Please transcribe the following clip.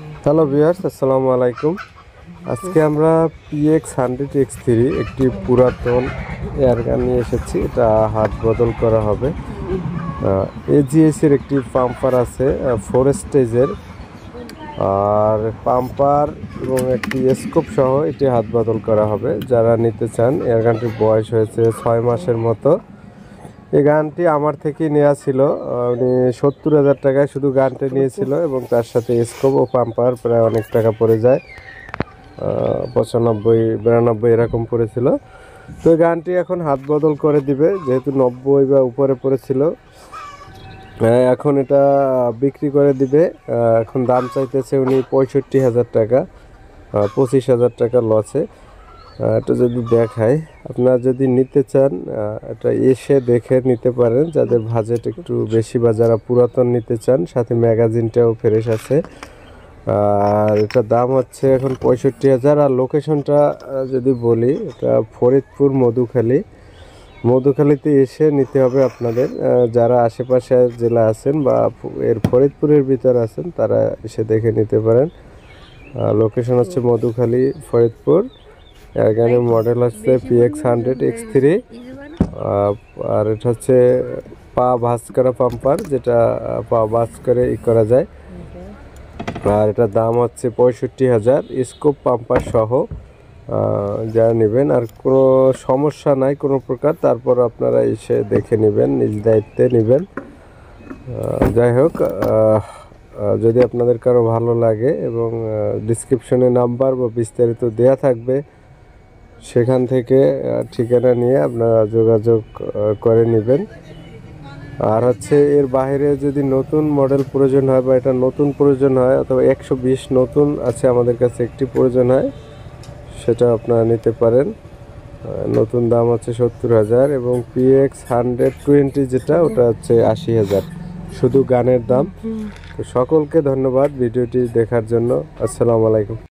Hello viewers, আসসালামু আলাইকুম। আজকে আমরা PX100X3 একটি পুরাতন এয়ারগান নিয়ে এসেছি। এটা হাত বদল করা হবে। AGS এর একটি পাম্পার আছে 4 স্টেজের, আর পাম্পার এবং একটি স্কোপ সহ এটি হাত বদল করা হবে। যারা নিতে চান, এয়ারগানটির বয়স হয়েছে 6 মাসের মতো। এই গানটি আমার থেকেই নেওয়া ছিল। উনি 70,000 টাকায় শুধু গানটি নিয়েছিল এবং তার সাথে স্কোপ ও পাম্পার প্রায় অনেক টাকা পড়ে যায়, 95-92 এরকম পড়েছিল। তো এই গানটি এখন হাত বদল করে দিবে, যেহেতু 90 বা উপরে পড়েছিল। এখন এটা বিক্রি করে দিবে। এখন দাম চাইতেছে উনি 65,000 টাকা, 25,000 টাকা লসে। এটা যদি দেখায়, আপনারা যদি নিতে চান এটা এসে দেখে নিতে পারেন, যাদের বাজেট একটু বেশি বা যারা পুরাতন নিতে চান। সাথে ম্যাগাজিনটাও ফ্রেশ আছে। আর এটার দাম হচ্ছে এখন 65,000। আর লোকেশনটা যদি বলি, এটা ফরিদপুর মধুখালীতে এসে নিতে হবে আপনাদের। যারা আশেপাশে জেলা আছেন বা এর ফরিদপুরের ভিতর আছেন, তারা এসে দেখে নিতে পারেন। লোকেশন হচ্ছে মধুখালী, ফরিদপুর। এয়ারগানের মডেল হচ্ছে PX100X3। আর এটা হচ্ছে পা ভাঁজ করা পাম্পার, যেটা পা ভাঁজ করে করা যায়। আর এটার দাম হচ্ছে 65,000, স্কোপ পাম্পার সহ। যারা নেবেন, আর কোনো সমস্যা নাই কোনো প্রকার, তারপর আপনারা এসে দেখে নেবেন, নিজ দায়িত্বে নেবেন। যাই হোক, যদি আপনাদের কারো ভালো লাগে, এবং ডিসক্রিপশনে নাম্বার বা বিস্তারিত দেয়া থাকবে, সেখান থেকে ঠিকানা নিয়ে আপনারা যোগাযোগ করে নেবেন। আর হচ্ছে এর বাইরে যদি নতুন মডেল প্রয়োজন হয় বা এটা নতুন প্রয়োজন হয়, অথবা 120 নতুন আছে আমাদের কাছে, একটি প্রয়োজন হয়, সেটা আপনারা নিতে পারেন। নতুন দাম হচ্ছে 70,000, এবং PX120 যেটা, ওটা হচ্ছে 80,000, শুধু গানের দাম। তো সকলকে ধন্যবাদ ভিডিওটি দেখার জন্য। আসসালামু আলাইকুম।